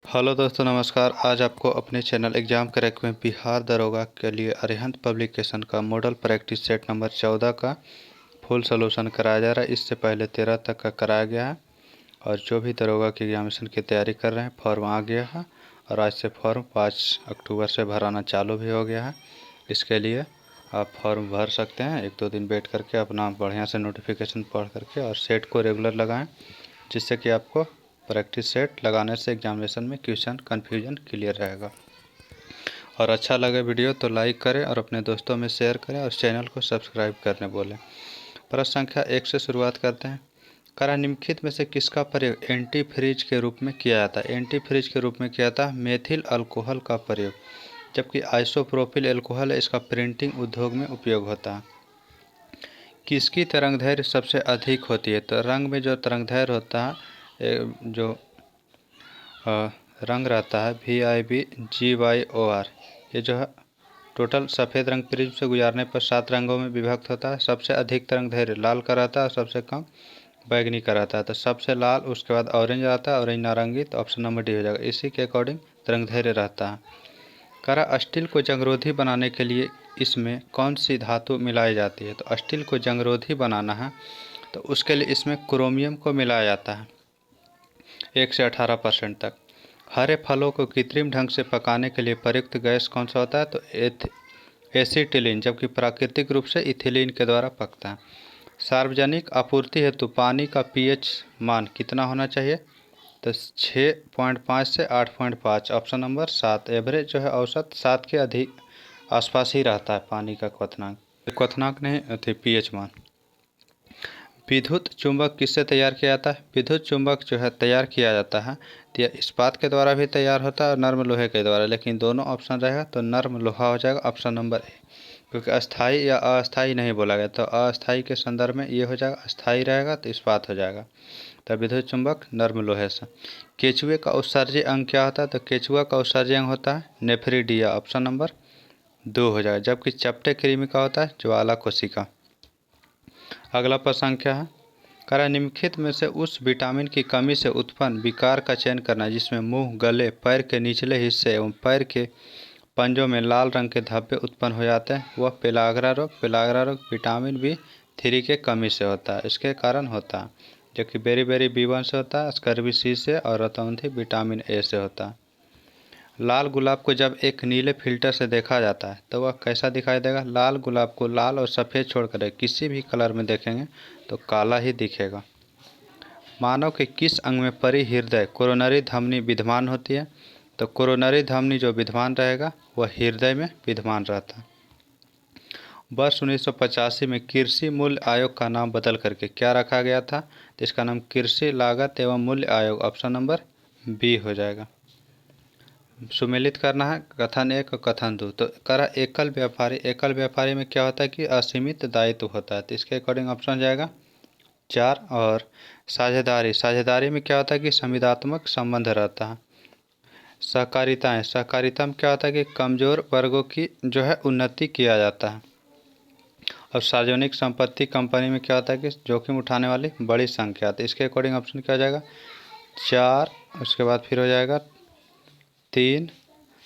Hello दोस्तों, नमस्कार। आज आपको अपने चैनल एग्जाम क्रैक में बिहार दरोगा के लिए अरिहंत पब्लिकेशन का मॉडल प्रैक्टिस सेट नंबर 14 का फुल सॉल्यूशन कराया जा रहा है। इससे पहले 13 तक का कराया गया है और जो भी दरोगा की एग्जामिनेशन की तैयारी कर रहे हैं फॉर्म आ गया है और आज से फॉर्म 5 अक्टूबर से भराना चालू भी हो गया है। इसके लिए आप फॉर्म भर सकते हैं। 1-2 दिन वेट करके अपना बढ़िया से नोटिफिकेशन पढ़ करके और सेट को रेगुलर लगाएं, जिससे कि आपको प्रैक्टिस सेट लगाने से एग्जामिनेशन में क्वेश्चन कन्फ्यूजन क्लियर रहेगा। और अच्छा लगे वीडियो तो लाइक करें और अपने दोस्तों में शेयर करें और चैनल को सब्सक्राइब करने बोलें। प्रश्न संख्या 1 से शुरुआत करते हैं। करा निम्नलिखित में से किसका प्रयोग एंटी फ्रीज के रूप में किया जाता है? एंटी फ्रीज के रूप में किया जाता है मेथिल अल्कोहल का प्रयोग, जबकि आइसोप्रोपिल अल्कोहल है, इसका प्रिंटिंग उद्योग में उपयोग होता है। किसकी तरंगदैर्घ्य सबसे अधिक होती है? तो रंग में जो तरंगदैर्घ्य होता है, जो रंग रहता है VIB GYOR, ये जो है टोटल सफ़ेद रंग प्रिज्म से गुजारने पर 7 रंगों में विभक्त होता है। सबसे अधिक तरंगदैर्घ्य लाल का रहता है और सबसे कम बैगनी का रहता है। तो सबसे लाल, उसके बाद ऑरेंज आता है, ऑरेंज नारंगी, तो ऑप्शन नंबर डी हो जाएगा। इसी के अकॉर्डिंग तरंगदैर्घ्य रहता है। करा स्टील को जंगरोधी बनाने के लिए इसमें कौन सी धातु मिलाई जाती है? तो स्टील को जंगरोधी बनाना है तो उसके लिए इसमें क्रोमियम को मिलाया जाता है 1 से 18% तक। हरे फलों को कृत्रिम ढंग से पकाने के लिए प्रयुक्त गैस कौन सा होता है? तो एसिटिलीन, जबकि प्राकृतिक रूप से इथिलीन के द्वारा पकता है। सार्वजनिक आपूर्ति हेतु पानी का pH मान कितना होना चाहिए? तो 6.5 से 8.5, ऑप्शन नंबर 7। एवरेज जो है औसत 7 के अधिक आसपास ही रहता है पानी का क्वथनांक नहीं थे pH मान। विद्युत चुंबक किससे तैयार किया जाता है? विद्युत चुंबक जो है तैयार किया जाता है तो यह इस्पात के द्वारा भी तैयार होता है और नर्म लोहे के द्वारा, लेकिन दोनों ऑप्शन रहेगा तो नर्म लोहा हो जाएगा ऑप्शन नंबर ए, क्योंकि अस्थाई या अस्थाई नहीं बोला गया। तो अस्थाई के संदर्भ में ये हो जाएगा, अस्थाई रहेगा तो इस्पात हो जाएगा। तो विद्युत चुंबक नर्म लोहे से। केचुए का उत्सर्जी अंग क्या होता है? तो केचुआ का उत्सर्जी अंग होता है नेफ्रिडिया, ऑप्शन नंबर 2 हो जाएगा। जबकि चपटे कृमि का होता है ज्वाला कोशिका। अगला प्रश्न संख्या है, करा निम्नलिखित में से उस विटामिन की कमी से उत्पन्न विकार का चयन करना जिसमें मुंह, गले, पैर के निचले हिस्से एवं पैर के पंजों में लाल रंग के धब्बे उत्पन्न हो जाते हैं। वह पेलाग्रा रोग। पेलाग्रा रोग विटामिन B3 के कमी से होता है, इसके कारण होता है, जो कि बेरी B1 से होता है, स्कर्वी C से और रतौंधी विटामिन A से होता है। लाल गुलाब को जब एक नीले फिल्टर से देखा जाता है तो वह कैसा दिखाई देगा? लाल गुलाब को लाल और सफ़ेद छोड़कर किसी भी कलर में देखेंगे तो काला ही दिखेगा। मानव के किस अंग में परिहृदय कोरोनरी धमनी विद्यमान होती है? तो कोरोनरी धमनी जो विद्यमान रहेगा वह हृदय में विद्यमान रहता है। वर्ष 1985 में कृषि मूल्य आयोग का नाम बदल करके क्या रखा गया था? तो इसका नाम कृषि लागत एवं मूल्य आयोग, ऑप्शन नंबर बी हो जाएगा। सुमेलित करना है कथन 1 और कथन 2। तो करा एकल व्यापारी। एकल व्यापारी में क्या होता है कि असीमित दायित्व होता है, तो इसके अकॉर्डिंग ऑप्शन जाएगा 4। और साझेदारी। साझेदारी में क्या होता है कि संविदात्मक संबंध रहता है। सहकारिताएँ। सहकारिता में क्या होता है कि कमज़ोर वर्गों की जो है उन्नति किया जाता है। और सार्वजनिक संपत्ति कंपनी में क्या होता है कि जोखिम उठाने वाली बड़ी संख्या। तो इसके अकॉर्डिंग ऑप्शन क्या हो जाएगा 4, उसके बाद फिर हो जाएगा 3,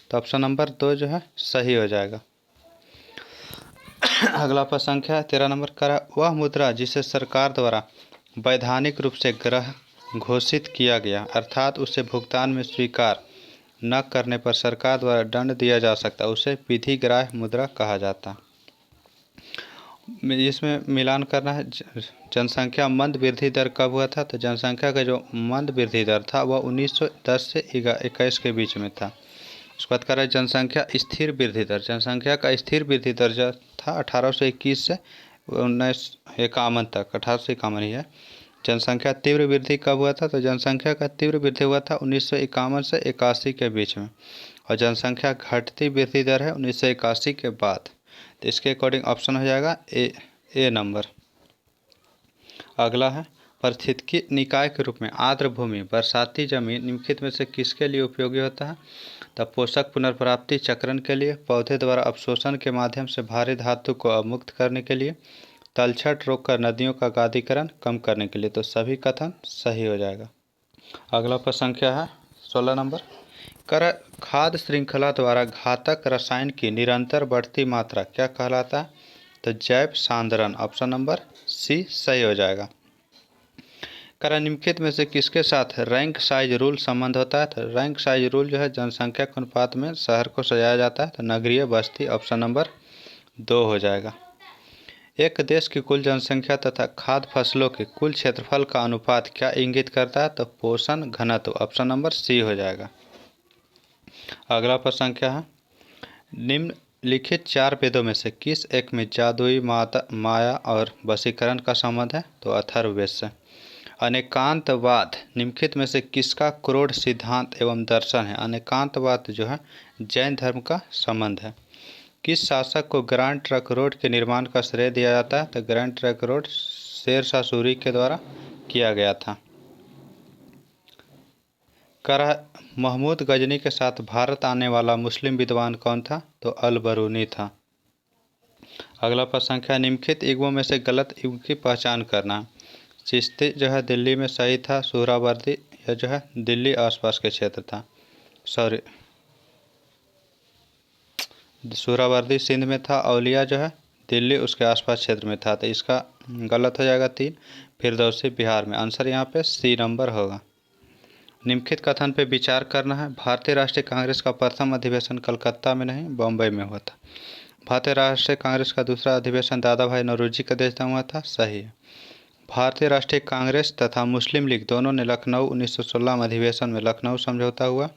तो ऑप्शन नंबर 2 जो है सही हो जाएगा। अगला प्रश्न संख्या 13 नंबर करा वह मुद्रा जिसे सरकार द्वारा वैधानिक रूप से ग्रह घोषित किया गया, अर्थात उसे भुगतान में स्वीकार न करने पर सरकार द्वारा दंड दिया जा सकता है, उसे विधिग्राह्य मुद्रा कहा जाता है। इसमें मिलान करना है। जनसंख्या मंद वृद्धि दर कब हुआ था? तो जनसंख्या का जो मंद वृद्धि दर था वह 1910 से 21 के बीच में था। उसके बाद करें जनसंख्या स्थिर वृद्धि दर। जनसंख्या का स्थिर वृद्धि दर जो था 1821 से 1951 तक, 1851 ही है। जनसंख्या तीव्र वृद्धि कब हुआ था? तो जनसंख्या का तीव्र वृद्धि हुआ था 1951 से 81 के बीच में। और जनसंख्या घटती वृद्धि दर है 1981 के बाद। तो इसके अकॉर्डिंग ऑप्शन हो जाएगा ए नंबर। अगला है पारिस्थितिकी निकाय के रूप में आर्द्र भूमि बरसाती जमीन निम्नलिखित में से किसके लिए उपयोगी होता है? तब पोषक पुनर्प्राप्ति चक्रण के लिए, पौधे द्वारा अवशोषण के माध्यम से भारी धातु को अवमुक्त करने के लिए, तलछट रोककर नदियों का गादीकरण कम करने के लिए। तो सभी कथन सही हो जाएगा। अगला प्रश्न संख्या है 16 नंबर, कर खाद्य श्रृंखला द्वारा घातक रसायन की निरंतर बढ़ती मात्रा क्या कहलाता है? तो जैव सांद्रण, ऑप्शन नंबर सी सही हो जाएगा। कर निम्नलिखित में से किसके साथ रैंक साइज रूल संबंध होता है? तो रैंक साइज रूल जो है जनसंख्या के अनुपात में शहर को सजाया जाता है, तो नगरीय बस्ती, ऑप्शन नंबर 2 हो जाएगा। एक देश की कुल जनसंख्या तथा खाद्य फसलों के कुल क्षेत्रफल का अनुपात क्या इंगित करता है? तो पोषण घनत्व, ऑप्शन नंबर सी हो जाएगा। अगला प्रश्न क्या है? निम्नलिखित 4 वेदों में से किस एक में जादुई माया और वशीकरण का संबंध है? तो अथर्ववेद से। अनेकांतवाद निम्नलिखित में से किसका क्रोध सिद्धांत एवं दर्शन है? अनेकांतवाद जो है जैन धर्म का संबंध है। किस शासक को ग्रैंड ट्रंक रोड के निर्माण का श्रेय दिया जाता है? तो Grand Trunk Road Sher Shah Suri के द्वारा किया गया था। महमूद गजनी के साथ भारत आने वाला मुस्लिम विद्वान कौन था? तो अल बरूनी था। अगला प्रश्न है, निम्नलिखित युगों में से गलत युग की पहचान करना। चिश्ती जो है दिल्ली में सही था। सुहरावर्दी यह जो है दिल्ली आसपास के क्षेत्र था, सॉरी सुहरावर्दी सिंध में था। औलिया जो है दिल्ली उसके आसपास क्षेत्र में था, तो इसका गलत हो जाएगा 3। फिरदौसी बिहार में। आंसर यहाँ पे सी नंबर होगा। निम्नलिखित कथन पे विचार करना है। भारतीय राष्ट्रीय कांग्रेस का प्रथम अधिवेशन कलकत्ता में नहीं बम्बई में हुआ था। भारतीय राष्ट्रीय कांग्रेस का दूसरा अधिवेशन दादा भाई नौरोजी के देश में हुआ था, सही है। भारतीय राष्ट्रीय कांग्रेस तथा मुस्लिम लीग दोनों ने लखनऊ 1916 में अधिवेशन में लखनऊ समझौता हुआ,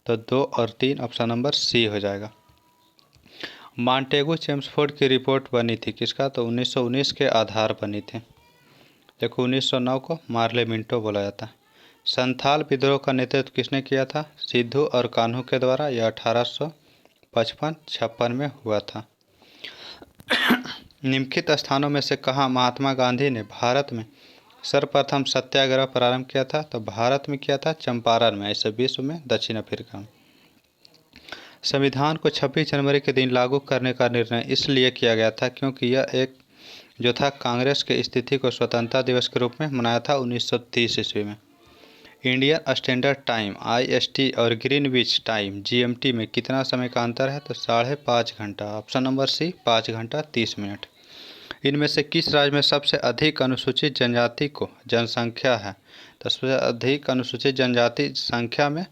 तो 2 और 3, ऑप्शन नंबर सी हो जाएगा। मॉन्टेगू चेम्सफोर्ड की रिपोर्ट बनी थी किसका? तो 1919 के आधार बनी थी। देखो 1909 को मार्ले मिंटो बोला जाता है। संथाल विद्रोह का नेतृत्व किसने किया था? सिद्धू और कान्हू के द्वारा। यह 1855-56 में हुआ था। निम्नलिखित स्थानों में से कहाँ महात्मा गांधी ने भारत में सर्वप्रथम सत्याग्रह प्रारंभ किया था? तो भारत में किया था चंपारण में, ऐसे विश्व में दक्षिण अफ्रीका में। संविधान को 26 जनवरी के दिन लागू करने का निर्णय इसलिए किया गया था क्योंकि यह एक जो था कांग्रेस के स्थिति को स्वतंत्रता दिवस के रूप में मनाया था 1930 ईस्वी में। इंडियन स्टैंडर्ड टाइम IST और ग्रीनविच टाइम GMT में कितना समय का अंतर है? तो 5.5 घंटा, ऑप्शन नंबर सी 5 घंटा 30 मिनट। इनमें से किस राज्य में सबसे अधिक अनुसूचित जनजाति को जनसंख्या है? तो सबसे अधिक अनुसूचित जनजाति संख्या में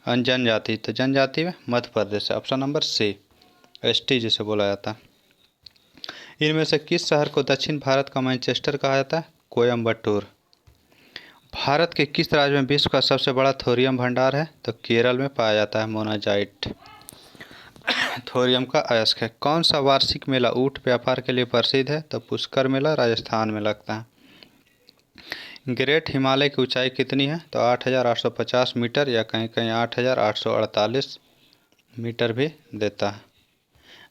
जनजाति, तो जनजाति में मध्य प्रदेश है, ऑप्शन नंबर सी ST जिसे बोला जाता है। इनमें से किस शहर को दक्षिण भारत का मैनचेस्टर कहा जाता है? कोयम्बटूर। भारत के किस राज्य में विश्व का सबसे बड़ा थोरियम भंडार है? तो केरल में पाया जाता है मोनाजाइट। थोरियम का अयस्क है। कौन सा वार्षिक मेला ऊँट व्यापार के लिए प्रसिद्ध है? तो पुष्कर मेला राजस्थान में लगता है। ग्रेट हिमालय की ऊंचाई कितनी है? तो 8,850 मीटर या कहीं कहीं 8,848 मीटर भी देता है।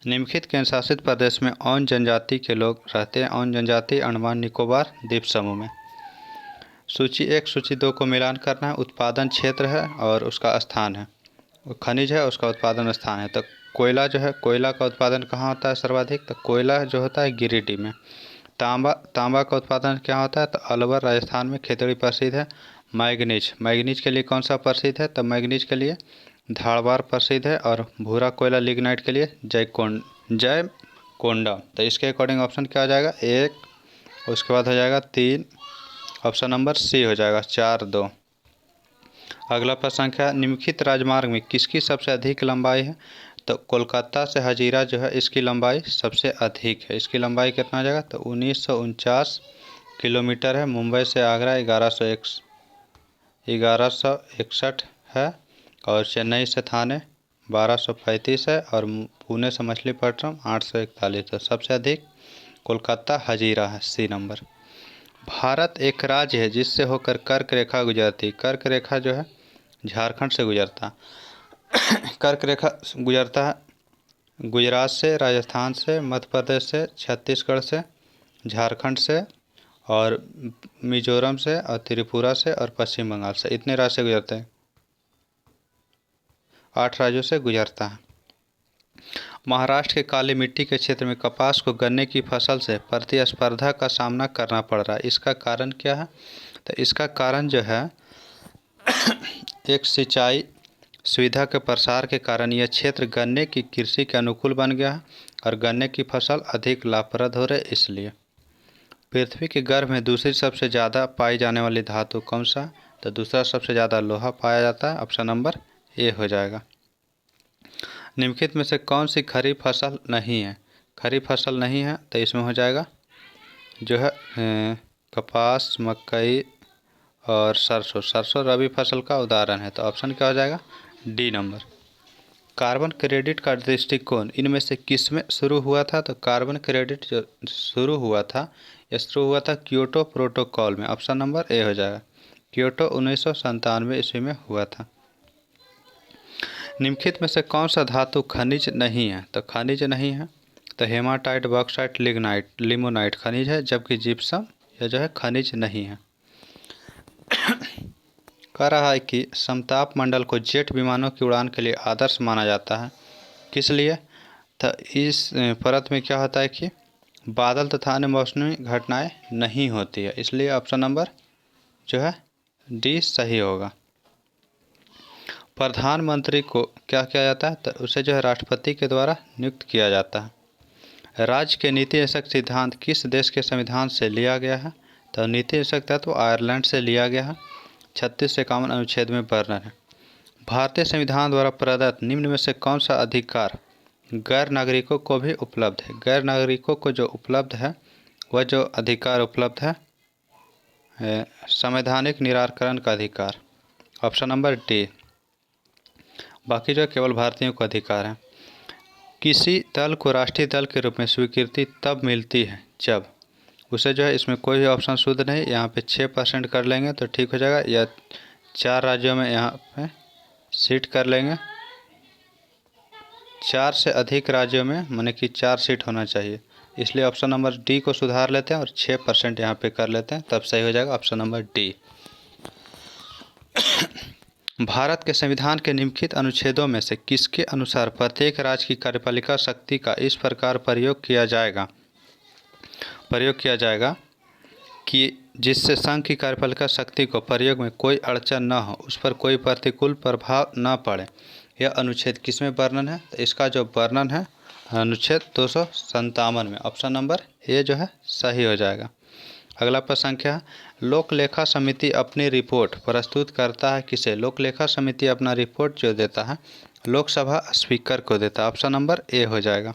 निम्नलिखित केंद्र शासित प्रदेश में ऑन जनजाति के लोग रहते हैं। ऑन जनजाति अंडमान निकोबार द्वीप समूह में। सूची 1 सूची 2 को मिलान करना है। उत्पादन क्षेत्र है और उसका स्थान है, खनिज है उसका उत्पादन स्थान है। तो कोयला जो है, कोयला का उत्पादन कहाँ होता है सर्वाधिक? तो कोयला जो होता है गिरिडीह में। तांबा का उत्पादन क्या होता है? तो अलवर राजस्थान में खेतड़ी प्रसिद्ध है। मैग्नीज के लिए कौन सा प्रसिद्ध है? तो मैग्नीज के लिए धारवाड़ प्रसिद्ध है। और भूरा कोयला लिग्नाइट के लिए जयकोंडा। तो इसके अकॉर्डिंग ऑप्शन क्या हो जाएगा? 1, उसके बाद हो जाएगा 3, ऑप्शन नंबर सी हो जाएगा 4-2। अगला प्रश्न है, निम्नलिखित राजमार्ग में किसकी सबसे अधिक लंबाई है? तो कोलकाता से हजीरा जो है इसकी लंबाई सबसे अधिक है। इसकी लंबाई कितना हो जाएगा? तो 1949 किलोमीटर है। मुंबई से आगरा 1161 है। और चेन्नई से थाने 1235 है। और पुणे से मछलीपट्टनम 841 है। सबसे अधिक कोलकाता हजीरा है, सी नंबर। भारत एक राज्य है जिससे होकर कर्क रेखा गुजरती। कर्क रेखा जो है झारखंड से गुजरता। कर्क रेखा गुजरता है गुजरात से, राजस्थान से, मध्य प्रदेश से, छत्तीसगढ़ से, झारखंड से और मिजोरम से और त्रिपुरा से और पश्चिम बंगाल से। इतने राज्य से गुजरते हैं, 8 राज्यों से गुजरता है। महाराष्ट्र के काली मिट्टी के क्षेत्र में कपास को गन्ने की फसल से प्रतिस्पर्धा का सामना करना पड़ रहा है। इसका कारण क्या है? तो इसका कारण जो है एक सिंचाई सुविधा के प्रसार के कारण यह क्षेत्र गन्ने की कृषि के अनुकूल बन गया है और गन्ने की फसल अधिक लाभप्रद हो रही है। इसलिए पृथ्वी के गर्भ में दूसरी सबसे ज़्यादा पाई जाने वाली धातु कौन सा? तो दूसरा सबसे ज़्यादा लोहा पाया जाता है। ऑप्शन नंबर ए हो जाएगा। निम्नलिखित में से कौन सी खरीफ फसल नहीं है? खरीफ फसल नहीं है तो इसमें हो जाएगा जो है कपास, मकई और सरसों। सरसों रबी फसल का उदाहरण है, तो ऑप्शन क्या हो जाएगा? D number. कार्बन क्रेडिट का दृष्टिकोण इनमें से किस में शुरू हुआ था? तो कार्बन क्रेडिट जो शुरू हुआ था, यह शुरू हुआ था क्योटो प्रोटोकॉल में। ऑप्शन नंबर ए हो जाएगा। क्योटो 1997 ईस्वी में हुआ था। निम्नलिखित में से कौन सा धातु खनिज नहीं है? तो खनिज नहीं है तो हेमाटाइट, बॉक्साइट, लिग्नाइट, लिमोनाइट खनिज है, जबकि जिप्सम यह जो है खनिज नहीं है। कह रहा है कि समताप मंडल को जेट विमानों की उड़ान के लिए आदर्श माना जाता है। किस लिए? तो इस परत में क्या होता है कि बादल तथा अन्य मौसमी घटनाएं नहीं होती है, इसलिए ऑप्शन नंबर जो है डी सही होगा। प्रधानमंत्री को क्या किया जाता है? तो उसे जो है राष्ट्रपति के द्वारा नियुक्त किया जाता है। राज्य के नीति निषेधक सिद्धांत किस देश के संविधान से लिया गया है? तो नीति निषेधक तत्व आयरलैंड से लिया गया है। 36 से 51 अनुच्छेद में वर्णन है। भारतीय संविधान द्वारा प्रदत्त निम्न में से कौन सा अधिकार गैर नागरिकों को भी उपलब्ध है? गैर नागरिकों को जो उपलब्ध है वह जो अधिकार उपलब्ध है संवैधानिक निराकरण का अधिकार। Option number D. बाकी जो केवल भारतीयों को अधिकार है। किसी दल को राष्ट्रीय दल के रूप में स्वीकृति तब मिलती है जब उसे जो है, इसमें कोई भी ऑप्शन शुद्ध नहीं, यहाँ पे 6% कर लेंगे तो ठीक हो जाएगा, या 4 राज्यों में यहाँ पे सीट कर लेंगे। 4 से अधिक राज्यों में माने कि 4 सीट होना चाहिए, इसलिए ऑप्शन नंबर डी को सुधार लेते हैं और 6% यहाँ पे कर लेते हैं, तब सही हो जाएगा ऑप्शन नंबर डी। भारत के संविधान के निम्नलिखित अनुच्छेदों में से किसके अनुसार प्रत्येक राज्य की कार्यपालिका शक्ति का इस प्रकार प्रयोग किया जाएगा कि जिससे संघ की कार्यपालिका शक्ति को प्रयोग में कोई अड़चन न हो, उस पर कोई प्रतिकूल प्रभाव न पड़े? यह अनुच्छेद किस में वर्णन है? तो इसका जो वर्णन है अनुच्छेद 257 में। ऑप्शन नंबर ए जो है सही हो जाएगा। अगला प्रश्न क्या है? लोक लेखा समिति अपनी रिपोर्ट प्रस्तुत करता है किसे? लोक लेखा समिति अपना रिपोर्ट जो देता है लोकसभा स्पीकर को देता है। ऑप्शन नंबर ए हो जाएगा।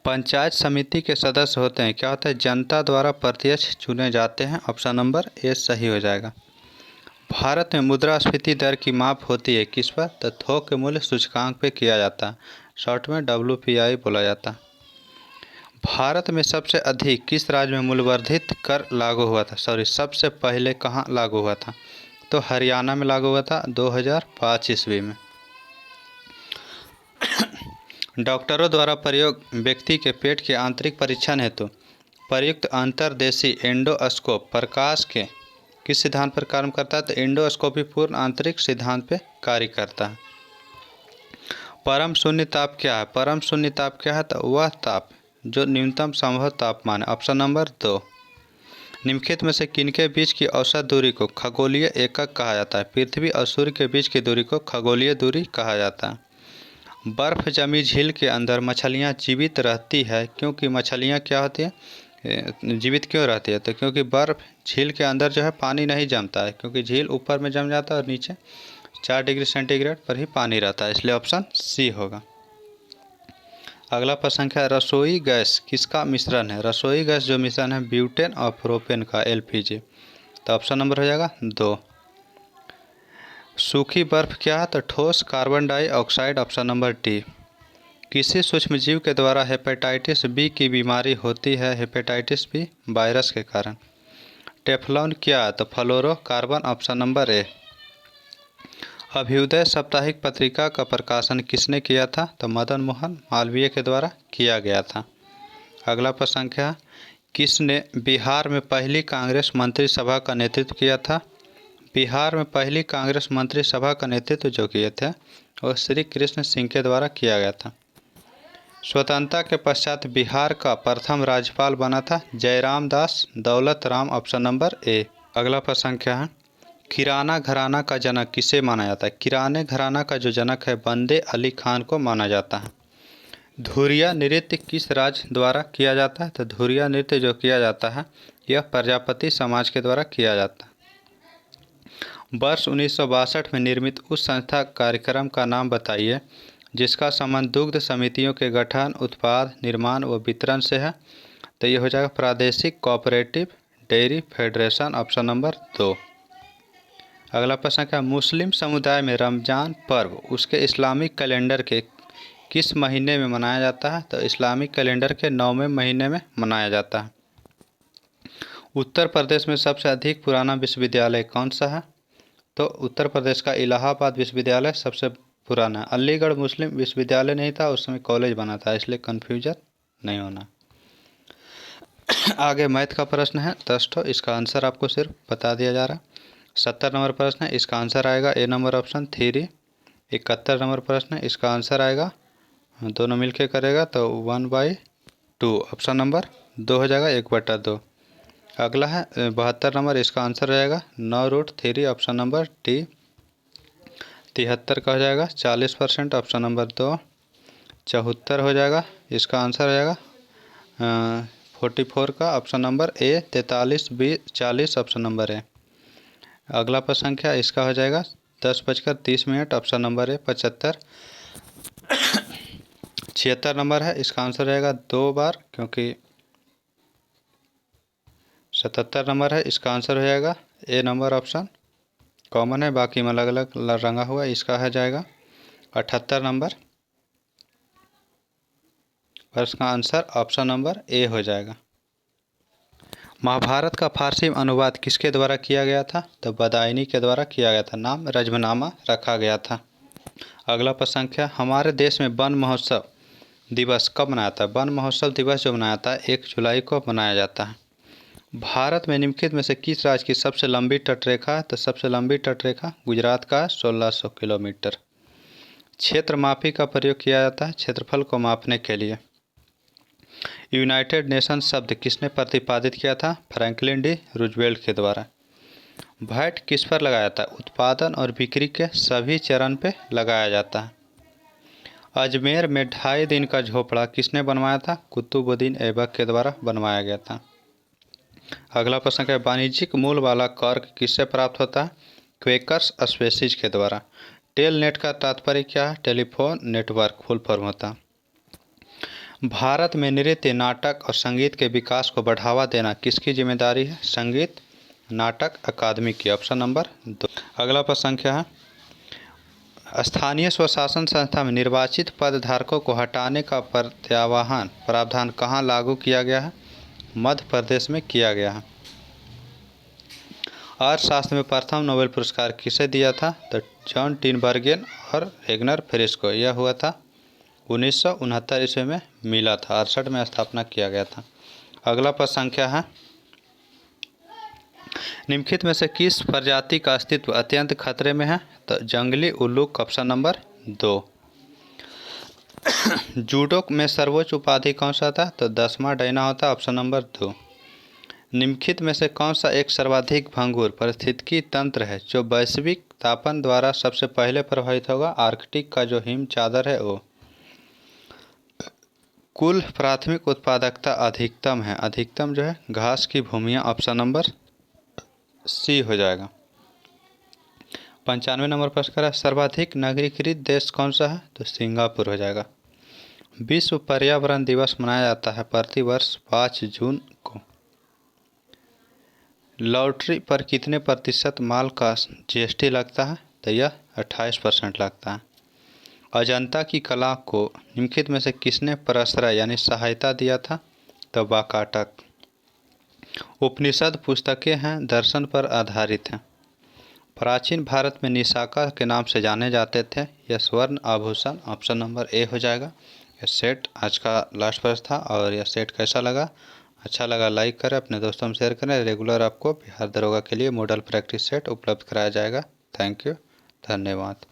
पंचायत समिति के सदस्य होते हैं, क्या होता है? जनता द्वारा प्रत्यक्ष चुने जाते हैं। ऑप्शन नंबर ए सही हो जाएगा। भारत में मुद्रास्फीति दर की माप होती है किस पर? तो थोक मूल्य सूचकांक पे किया जाता है, शॉर्ट में WPI बोला जाता है। भारत में सबसे अधिक किस राज्य में मूल्यवर्धित कर लागू हुआ था? सबसे पहले कहाँ लागू हुआ था? तो हरियाणा में लागू हुआ था 2005 ईस्वी में। डॉक्टरों द्वारा प्रयोग व्यक्ति के पेट के आंतरिक परीक्षण हेतु प्रयुक्त अंतर्देशीय एंडोस्कोप प्रकाश के किस सिद्धांत पर कार्य करता है? तो एंडोस्कोपी पूर्ण आंतरिक सिद्धांत पे कार्य करता है। परम शून्य ताप क्या है? परम शून्य ताप क्या है? तो वह ताप जो न्यूनतम संभव तापमान है। Option number 2। निम्नलिखित में से किनके बीच की औसत दूरी को खगोलीय एकक कहा जाता है? पृथ्वी और सूर्य के बीच की दूरी को खगोलीय दूरी कहा जाता है। बर्फ जमी झील के अंदर मछलियां जीवित रहती है, क्योंकि मछलियां क्या होती है, जीवित क्यों रहती है? तो क्योंकि बर्फ झील के अंदर जो है पानी नहीं जमता है, क्योंकि झील ऊपर में जम जाता है और नीचे 4 डिग्री सेंटीग्रेड पर ही पानी रहता है, इसलिए ऑप्शन सी होगा। अगला प्रश्न है रसोई गैस किसका मिश्रण है? रसोई गैस जो मिश्रण है ब्यूटेन और प्रोपेन का, LPG। तो ऑप्शन नंबर हो जाएगा 2। सूखी बर्फ क्या है? तो ठोस carbon dioxide. Option number D. किसी सूक्ष्मजीव के द्वारा हेपेटाइटिस बी की बीमारी होती है? हेपेटाइटिस बी वायरस के कारण। टेफ्लॉन क्या है? तो fluorocarbon. Option number A. Abhyudaya साप्ताहिक पत्रिका का प्रकाशन किसने किया था? तो मदन मोहन मालवीय के द्वारा किया गया था। अगला प्रश्न क्या है? किसने बिहार में पहली कांग्रेस मंत्रिसभा का नेतृत्व किया था? बिहार में पहली कांग्रेस मंत्रिसभा का नेतृत्व जो किए थे वो श्री कृष्ण सिंह के द्वारा किया गया था। स्वतंत्रता के पश्चात बिहार का प्रथम राज्यपाल बना था जयराम दास दौलत राम। ऑप्शन नंबर ए। अगला प्रश्न क्या है? किराना घराना का जनक किसे माना जाता है? किराने घराना का जो जनक है बंदे अली खान को माना जाता है। धुरिया नृत्य किस राज्य द्वारा किया जाता है? तो धुरिया नृत्य जो किया जाता है यह प्रजापति समाज के द्वारा किया जाता है। वर्ष 1962 में निर्मित उस संस्था कार्यक्रम का नाम बताइए जिसका संबंध दुग्ध समितियों के गठन, उत्पाद निर्माण व वितरण से है। तो ये हो जाएगा प्रादेशिक cooperative dairy federation, option number 2। अगला प्रश्न क्या, मुस्लिम समुदाय में रमजान पर्व उसके इस्लामिक कैलेंडर के किस महीने में मनाया जाता है? तो इस्लामिक कैलेंडर के 9वें महीने में मनाया जाता है। उत्तर प्रदेश में सबसे अधिक पुराना विश्वविद्यालय कौन सा है? तो उत्तर प्रदेश का इलाहाबाद विश्वविद्यालय सबसे पुराना है। अलीगढ़ मुस्लिम विश्वविद्यालय नहीं था, उस समय कॉलेज बना था, इसलिए कन्फ्यूजन नहीं होना। आगे मैथ का प्रश्न है 10 ठो, इसका आंसर आपको सिर्फ बता दिया जा रहा है। 70 नंबर प्रश्न है, इसका आंसर आएगा ए नंबर ऑप्शन 3। 71 नंबर प्रश्न है, इसका आंसर आएगा, दोनों मिलके करेगा तो 1/2, ऑप्शन नंबर 2 हो जाएगा, 1/2। अगला है 72 नंबर, इसका आंसर हो जाएगा 9√3, ऑप्शन नंबर डी। 73 का हो जाएगा 40%, ऑप्शन नंबर 2। 74 हो जाएगा, इसका आंसर हो जाएगा 44 का, ऑप्शन नंबर ए। 43, 20, 40, ऑप्शन नंबर ए। अगला प्रश्न संख्या इसका हो जाएगा 10:30, ऑप्शन नंबर ए 75। 76 नंबर है, इसका आंसर रहेगा 2 बार, क्योंकि 77 नंबर है, इसका आंसर हो जाएगा ए नंबर ऑप्शन, कॉमन है, बाकी में अलग अलग रंगा हुआ, इसका है जाएगा 78 नंबर। और इसका आंसर ऑप्शन नंबर ए हो जाएगा। महाभारत का फारसी में अनुवाद किसके द्वारा किया गया था? तो बदायूनी के द्वारा किया गया था, नाम रजमनामा रखा गया था। अगला प्रश्न संख्या, हमारे देश में वन महोत्सव दिवस कब मनाया था? वन महोत्सव दिवस जो मनाया था 1 जुलाई को मनाया जाता है। भारत में निम्नलिखित में से किस राज्य की सबसे लंबी तटरेखा है? तो सबसे लंबी तटरेखा गुजरात का 1600 किलोमीटर। क्षेत्र मापी का प्रयोग किया जाता है क्षेत्रफल को मापने के लिए। यूनाइटेड नेशन शब्द किसने प्रतिपादित किया था? फ्रैंकलिन डी रूजवेल्ट के द्वारा। वैट किस पर लगाया था? उत्पादन और बिक्री के सभी चरण पे लगाया जाता है। अजमेर में 2.5 दिन का झोपड़ा किसने बनवाया था? कुतुबुद्दीन ऐबक के द्वारा बनवाया गया था। अगला प्रश्न है, वाणिज्यिक मूल वाला कर्क किससे प्राप्त होता है? क्वेकर्स स्पेसीज के द्वारा। टेल नेट का तात्पर्य क्या है? टेलीफोन नेटवर्क फुल फॉर्म होता है। भारत में नृत्य, नाटक और संगीत के विकास को बढ़ावा देना किसकी जिम्मेदारी है? संगीत नाटक अकादमी की, ऑप्शन नंबर 2। अगला प्रश्न संख्या है, स्थानीय स्वशासन संस्था में निर्वाचित पदधारकों को हटाने का प्रावधान कहाँ लागू किया गया है? मध्य प्रदेश में किया गया है। अर्थशास्त्र में प्रथम नोबेल पुरस्कार किसे दिया था? तो जॉन टिनबर्गेन और रेगनर फेरिस को। यह हुआ था 1969 ईस्वी में मिला था, 68 में स्थापना किया गया था। अगला प्रश्न संख्या है, निम्नलिखित में से किस प्रजाति का अस्तित्व अत्यंत खतरे में है? तो जंगली उल्लूक, ऑप्शन नंबर 2। जूडो में सर्वोच्च उपाधि कौन सा था? तो 10वां डायना होता, ऑप्शन नंबर 2। निम्नलिखित में से कौन सा एक सर्वाधिक भंगुर पारिस्थितिकी तंत्र है जो वैश्विक तापन द्वारा सबसे पहले प्रभावित होगा? आर्कटिक का जो हिम चादर है वो। कुल प्राथमिक उत्पादकता अधिकतम है, अधिकतम जो है घास की भूमियाँ, ऑप्शन नंबर सी हो जाएगा। 95 नंबर प्रश्न करा, सर्वाधिक नगरीकृत देश कौन सा है? तो सिंगापुर हो जाएगा। विश्व पर्यावरण दिवस मनाया जाता है प्रतिवर्ष 5 जून को। लॉटरी पर कितने प्रतिशत माल का जीएसटी लगता है? तो यह 28% लगता है। अजंता की कला को निम्नलिखित में से किसने प्रश्रय यानी सहायता दिया था? तो वाकाटक। उपनिषद पुस्तकें हैं दर्शन पर आधारित हैं। प्राचीन भारत में निशाका के नाम से जाने जाते थे, यह स्वर्ण आभूषण, ऑप्शन नंबर ए हो जाएगा। यह सेट आज का लास्ट प्रश्न था, और यह सेट कैसा लगा? अच्छा लगा लाइक करें, अपने दोस्तों में शेयर करें। रेगुलर आपको बिहार दरोगा के लिए मॉडल प्रैक्टिस सेट उपलब्ध कराया जाएगा। थैंक यू, धन्यवाद।